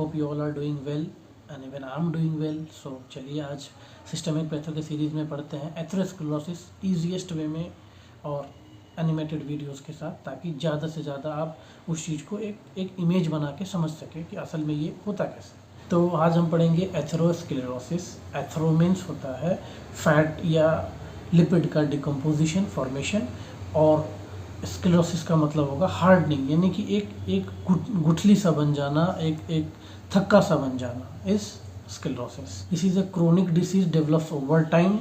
hope you all are doing well and even I'm doing well. So चलिए आज systemic patho के series में पढ़ते हैं एथेरोस्क्लेरोसिस ईजीएस्ट वे में और एनिमेटेड वीडियोस के साथ, ताकि ज़्यादा से ज़्यादा आप उस चीज़ को एक इमेज बना के समझ सकें कि असल में ये होता कैसे। तो आज हम पढ़ेंगे एथेरोस्क्लेरोसिस। एथेरो मीन्स होता है फैट या लिपिड का डिकम्पोजिशन फॉर्मेशन, और स्क्लेरोसिस का मतलब होगा हार्डनिंग, यानी कि एक गुठली सा बन जाना, एक थक्का सा बन जाना इस sclerosis. This is a chronic disease develops over time,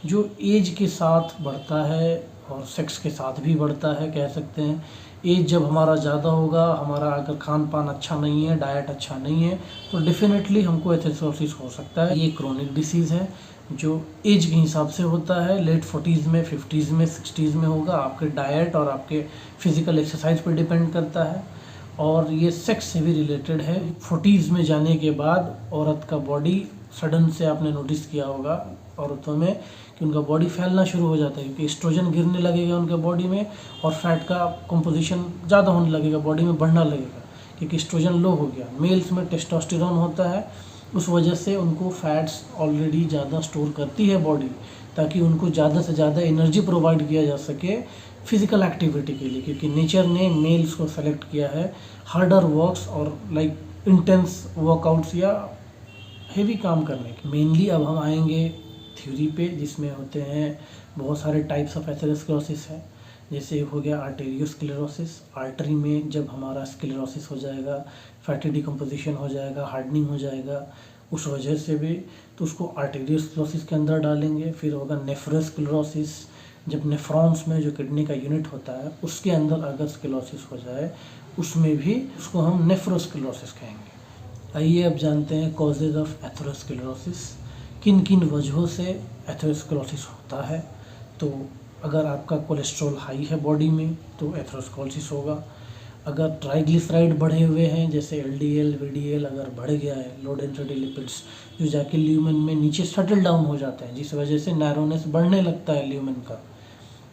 जो एज के साथ बढ़ता है और सेक्स के साथ भी बढ़ता है, कह सकते हैं। एज जब हमारा ज़्यादा होगा, हमारा अगर खान पान अच्छा नहीं है, डाइट अच्छा नहीं है, तो डेफिनेटली हमको एथेरोस्क्लेरोसिस हो सकता है। ये क्रोनिक डिसीज़ है जो एज के हिसाब से होता है। लेट 40s में, 50s में, 60s में होगा। आपके डाइट और आपके फिज़िकल एक्सरसाइज पर डिपेंड करता है, और ये सेक्स से भी रिलेटेड है। 40s में जाने के बाद औरत का बॉडी सडन से, आपने नोटिस किया होगा औरतों में कि उनका बॉडी फैलना शुरू हो जाता है, क्योंकि एस्ट्रोजन गिरने लगेगा उनके बॉडी में और फैट का कंपोजिशन ज़्यादा होने लगेगा, बॉडी में बढ़ना लगेगा, क्योंकि एस्ट्रोजन लो हो गया। मेल्स में टेस्टोस्टेरोन होता है, उस वजह से उनको फैट्स ऑलरेडी ज़्यादा स्टोर करती है बॉडी, ताकि उनको ज़्यादा से ज़्यादा एनर्जी प्रोवाइड किया जा सके फिज़िकल एक्टिविटी के लिए, क्योंकि नेचर ने मेल्स को सेलेक्ट किया है हार्डर वर्क्स और लाइक इंटेंस वर्कआउट्स या हेवी काम करने के। मेनली अब हम आएंगे थ्योरी पे, जिसमें होते हैं बहुत सारे टाइप्स ऑफ एथेरोस्क्लेरोसिस है। जैसे एक हो गया आर्टेरियोस्क्लेरोसिस। आर्टरी में जब हमारा स्क्लेरोसिस हो जाएगा, फैटी डिकम्पोजिशन हो जाएगा, हार्डनिंग हो जाएगा, उस वजह से भी, तो उसको आर्टेरियोस्क्लेरोसिस के अंदर डालेंगे। फिर होगा नेफ्रोस्क्लेरोसिस, जब नेफ्रॉन्स में जो किडनी का यूनिट होता है उसके अंदर अगर स्क्लेरोसिस हो जाए, उसमें भी उसको हम नेफ्रोस्क्लेरोसिस कहेंगे। आइए अब जानते हैं कॉजेज ऑफ एथेरोस्क्लेरोसिस, किन किन वजहों से एथेरोस्क्लेरोसिस होता है। तो अगर आपका कोलेस्ट्रॉल हाई है बॉडी में तो एथेरोस्क्लेरोसिस होगा। अगर ट्राइग्लिसराइड बढ़े हुए हैं, जैसे एलडीएल, वीडीएल अगर बढ़ गया है, लो डेंसिटी लिपिड्स, जो जाके ल्यूमेन में नीचे सेटल डाउन हो जाते हैं, जिस वजह से नैरोनेस बढ़ने लगता है ल्यूमेन का,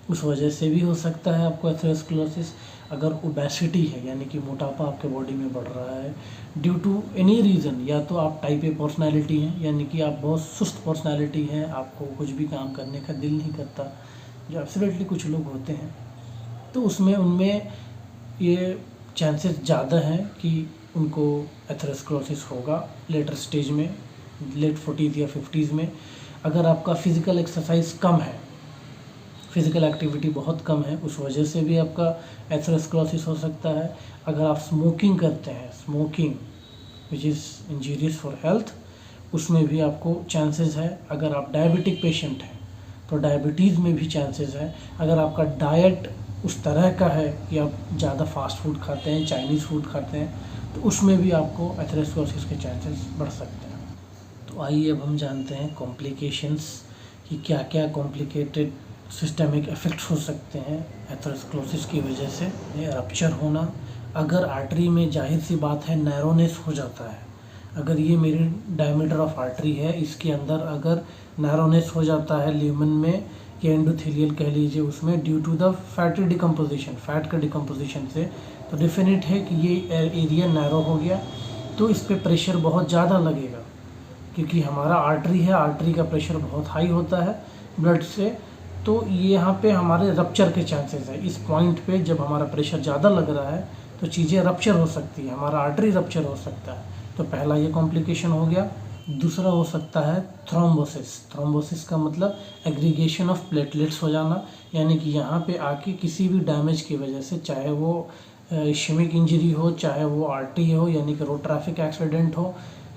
उस वजह से भी हो सकता है आपको एथेरोस्क्लेरोसिस। अगर ओबेसिटी है, यानी कि मोटापा आपके बॉडी में बढ़ रहा है ड्यू टू एनी रीज़न, या तो आप टाइप ए पर्सनैलिटी हैं, यानी कि आप बहुत सुस्त पर्सनैलिटी हैं, आपको कुछ भी काम करने का दिल नहीं करता, जो एब्सोल्युटली कुछ लोग होते हैं, तो उनमें ये चांसेस ज़्यादा हैं कि उनको एथेरोस्क्लेरोसिस होगा लेटर स्टेज में, लेट 40s या 50s में। अगर आपका फ़िज़िकल एक्सरसाइज कम है, फिज़िकल एक्टिविटी बहुत कम है, उस वजह से भी आपका एथेरोस्क्लेरोसिस हो सकता है। अगर आप स्मोकिंग करते हैं, smoking which is injurious for health, उसमें भी आपको चांसेस है। अगर आप डायबिटिक पेशेंट हैं तो डायबिटीज़ में भी चांसेस है। अगर आपका डाइट उस तरह का है कि आप ज़्यादा फास्ट फूड खाते हैं, चाइनीज़ फूड खाते हैं, तो उसमें भी आपको एथेरोस्क्लेरोसिस के चांसेस बढ़ सकते हैं। तो आइए अब हम जानते हैं कॉम्प्लिकेशंस, कि क्या क्या कॉम्प्लिकेटेड सिस्टमिक इफ़ेक्ट्स हो सकते हैं एथेरोस्क्लेरोसिस की वजह से। रप्चर होना, अगर आर्टरी में जाहिर सी बात है नैरोनेस हो जाता है। अगर ये मेरी डायमीटर ऑफ आर्टरी है, इसके अंदर अगर नैरोनेस हो जाता है ल्यूमेन में, या एंडोथेलियल कह लीजिए, उसमें due to the fatty decomposition, fat का डिकम्पोजिशन से, तो डेफिनेट है कि ये एरिया नैरो हो गया, तो इस पर प्रेशर बहुत ज़्यादा लगेगा, क्योंकि हमारा आर्टरी है, आर्टरी का प्रेशर बहुत हाई होता है ब्लड से, तो ये यहाँ पे हमारे रप्चर के चांसेस है। इस पॉइंट पे जब हमारा प्रेशर ज़्यादा लग रहा है तो चीज़ें रप्चर हो सकती है, हमारा आर्टरी रप्चर हो सकता है। तो पहला ये कॉम्प्लिकेशन हो गया। दूसरा हो सकता है थ्रोम्बोसिस। थ्रोम्बोसिस का मतलब एग्रीगेशन ऑफ प्लेटलेट्स हो जाना, यानी कि यहाँ पे आके किसी भी डैमेज की वजह से, चाहे वो इश्केमिक इंजरी हो, चाहे वो आरटी हो यानी कि रोड ट्रैफिक एक्सीडेंट हो,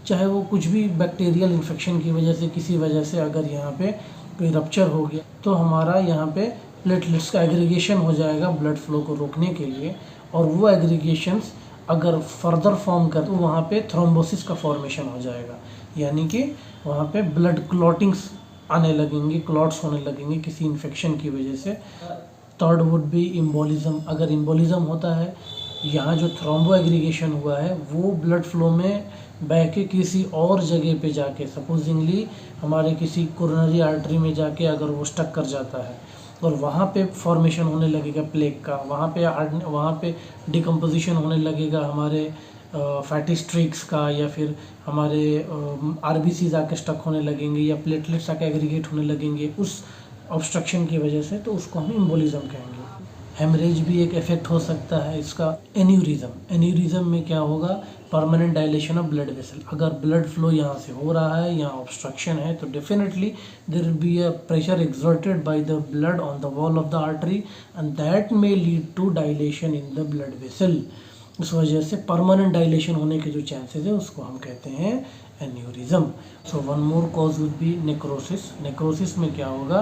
चाहे वो कुछ भी बैक्टीरियल इन्फेक्शन की वजह से, किसी वजह से अगर यहाँ पे कोई रप्चर हो गया, तो हमारा यहाँ पे प्लेटलेट्स का एग्रीगेशन हो जाएगा ब्लड फ्लो को रोकने के लिए, और वो एग्रीगेशंस अगर फर्दर फॉर्म कर तो वहाँ पे थ्रोम्बोसिस का फॉर्मेशन हो जाएगा, यानी कि वहाँ पे ब्लड क्लॉटिंग्स आने लगेंगे, क्लॉट्स होने लगेंगे किसी इन्फेक्शन की वजह से। Third would be embolism. अगर इम्बोलिज्म होता है, यहाँ जो थ्रोम्बो एग्रीगेशन हुआ है वो ब्लड फ्लो में बह के किसी और जगह पे जाके, सपोजिंगली हमारे किसी कोरोनरी आर्टरी में जाके अगर वो स्टक कर जाता है, और वहाँ पे फॉर्मेशन होने लगेगा प्लेग का, वहाँ पे डिकम्पोजिशन होने लगेगा हमारे फैटी स्ट्रिक्स का, या फिर हमारे आरबीसीज आके स्टक होने लगेंगे या प्लेटलेट्स आके एग्रीगेट होने लगेंगे उस ऑब्स्ट्रक्शन की वजह से, तो उसको हम एम्बोलिज्म कहेंगे। हेमरेज भी एक इफेक्ट हो सकता है इसका। एन्यूरिज्म में क्या होगा, permanent dilation of blood vessel. अगर ब्लड फ्लो यहाँ से हो रहा है, यहाँ ऑब्स्ट्रक्शन है, तो definitely there will be a pressure exerted by the blood on the wall of the artery and that may lead to dilation in the blood vessel. उस वजह से परमानेंट डायलेशन होने के जो चांसेस है उसको हम कहते हैं aneurysm. So one more cause would be necrosis. Necrosis में क्या होगा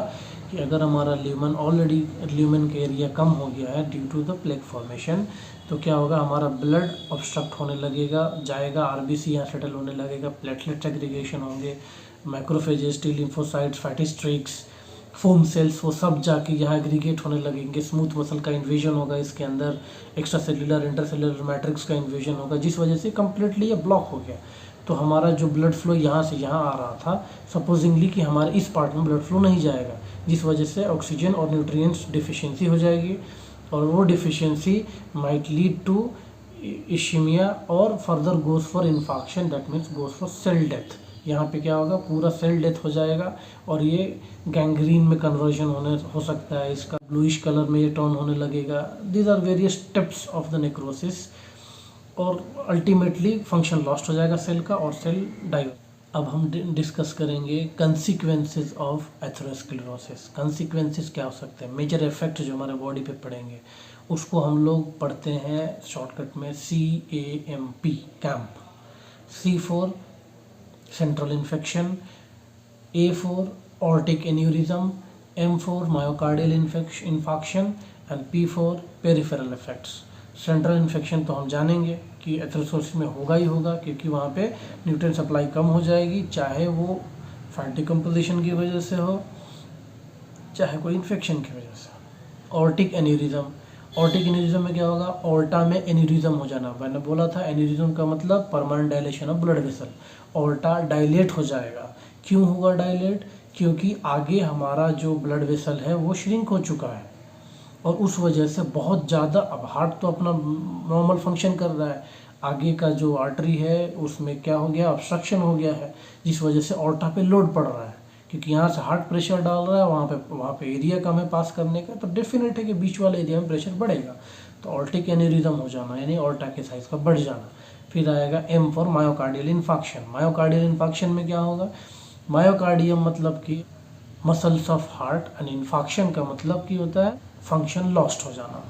कि अगर हमारा ल्यूमन ऑलरेडी ल्यूमन का एरिया कम हो गया है due to the plaque formation, तो क्या होगा, हमारा ब्लड ऑब्स्ट्रक्ट होने लगेगा, जाएगा, आरबीसी यहाँ सेटल होने लगेगा, प्लेटलेट एग्रीगेशन होंगे, macrophages, T lymphocytes, fatty streaks, foam cells, वो सब जाके यहाँ एग्रीगेट होने लगेंगे। स्मूथ मसल का इन्वेजन होगा, इसके अंदर एक्स्ट्रा सेलुलर इंटरसेलुलर मैट्रिक्स का इन्वेजन होगा, जिस वजह से कम्प्लीटली ये ब्लॉक हो गया। तो हमारा जो ब्लड फ्लो यहाँ से यहाँ आ रहा था, सपोजिंगली कि हमारे इस पार्ट में ब्लड फ्लो नहीं जाएगा, जिस वजह से ऑक्सीजन और न्यूट्रिएंट्स डिफिशियंसी हो जाएगी, और वो डिफिशियंसी माइट लीड टू इश्मीया और further goes for infarction, that means goes for sale death. यहाँ पे क्या होगा, पूरा सेल डेथ हो जाएगा और ये गैंग्रीन में कन्वर्जन हो सकता है, इसका ब्लूइश कलर में ये टर्न होने लगेगा। These are various steps of the necrosis, और अल्टीमेटली फंक्शन लॉस्ट हो जाएगा सेल का और सेल डाई। अब हम डिस्कस करेंगे कंसिक्वेंसेस ऑफ एथेरोस्क्लेरोसिस। कंसिक्वेंसेस क्या हो सकते हैं, मेजर इफेक्ट जो हमारे बॉडी पे पड़ेंगे, उसको हम लोग पढ़ते हैं शॉर्टकट में CAMP, camp. C for central infection, A for aortic aneurysm, M for myocardial infection and P for peripheral effects. Central infection तो हम जानेंगे कि एथेरोस्क्लेरोसिस में होगा ही होगा, क्योंकि वहाँ पे न्यूट्रिएंट सप्लाई कम हो जाएगी, चाहे वो फैट डिकम्पोजिशन की वजह से हो, चाहे कोई इन्फेक्शन की वजह से। ऑर्टिक एन्यूरिज्म में क्या होगा, ऑर्टा में एन्यूरिज्म हो जाना। मैंने बोला था एन्यूरिज्म का मतलब permanent dilation of blood vessel. Aorta dilate हो जाएगा। क्यों होगा डायलेट, क्योंकि आगे हमारा जो ब्लड वेसल है वो श्रिंक हो चुका है, और उस वजह से बहुत ज़्यादा, अब हार्ट तो अपना नॉर्मल फंक्शन कर रहा है, आगे का जो आर्टरी है उसमें क्या हो गया, ऑब्स्ट्रक्शन हो गया है, जिस वजह से ऑर्टा पे लोड पड़ रहा है, क्योंकि यहाँ से हार्ट प्रेशर डाल रहा है, वहाँ पे एरिया कम है पास करने का, तो डेफिनेट है कि बीच वाले एरिया में प्रेशर बढ़ेगा, तो ऑर्टिक एन्यूरिज्म हो जाना, यानी ऑर्टा के साइज का बढ़ जाना। फिर आएगा M for myocardial infarction. Myocardial infarction में क्या होगा, मायोकार्डियम मतलब कि muscles of heart, and infarction का मतलब कि होता है फंक्शन लॉस्ट हो जाना,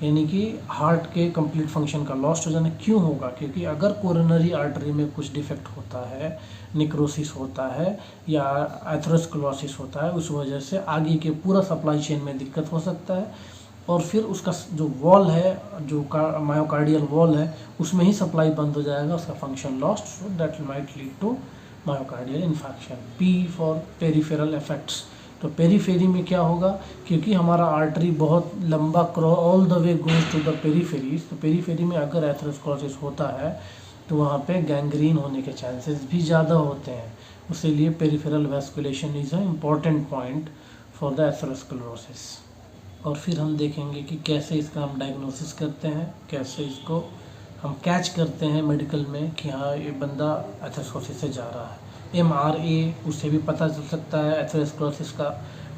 यानी कि हार्ट के कंप्लीट फंक्शन का लॉस्ट हो जाना। क्यों होगा, क्योंकि अगर कोरोनरी आर्टरी में कुछ डिफेक्ट होता है, नेक्रोसिस होता है या एथेरोस्क्लेरोसिस होता है, उस वजह से आगे के पूरा सप्लाई चेन में दिक्कत हो सकता है, और फिर उसका जो वॉल है, जो मायोकार्डियल वॉल है, उसमें ही सप्लाई बंद हो जाएगा, उसका function lost, so that might lead to myocardial infection. P for peripheral effects. तो पेरीफेरी में क्या होगा, क्योंकि हमारा आर्टरी बहुत लंबा all the way goes to the peripheries, तो पेरीफेरी में अगर एथेरोस्क्लेरोसिस होता है तो वहाँ पे गैंग्रीन होने के चांसेस भी ज़्यादा होते हैं। इसीलिए peripheral vasculation is a important point for the atherosclerosis. और फिर हम देखेंगे कि कैसे इसका हम डायग्नोसिस करते हैं, कैसे इसको हम कैच करते हैं मेडिकल में कि हाँ ये बंदा एथेरोस्क्लेरोसिस से जा रहा है। MRA, उससे भी पता चल सकता है एथेरोस्क्लेरोसिस का।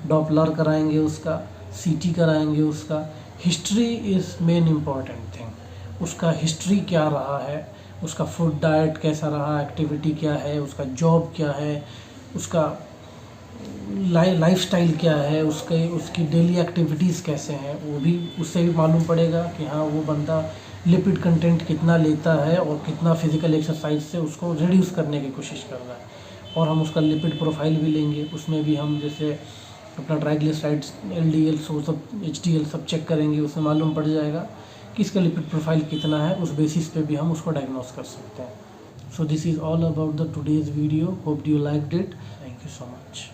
डॉपलर कराएंगे उसका, CT कराएंगे उसका। History is main important thing. उसका हिस्ट्री क्या रहा है, उसका फूड डाइट कैसा रहा, एक्टिविटी क्या है, उसका जॉब क्या है, उसका लाइफस्टाइल क्या है, उसकी डेली एक्टिविटीज़ कैसे हैं, वो भी उससे भी मालूम पड़ेगा कि हाँ वो बंदा लिपिड कंटेंट कितना लेता है और कितना फिजिकल एक्सरसाइज से उसको रिड्यूस करने की कोशिश कर रहा है। और हम उसका लिपिड प्रोफाइल भी लेंगे, उसमें भी हम जैसे अपना ट्राइग्लिसराइड्स, LDL, वो सब HDL सब चेक करेंगे, उसमें मालूम पड़ जाएगा कि इसका लिपिड प्रोफाइल कितना है, उस बेसिस पे भी हम उसको डायग्नोस कर सकते हैं। So this is all about the today's video, hope you liked it, thank you so much.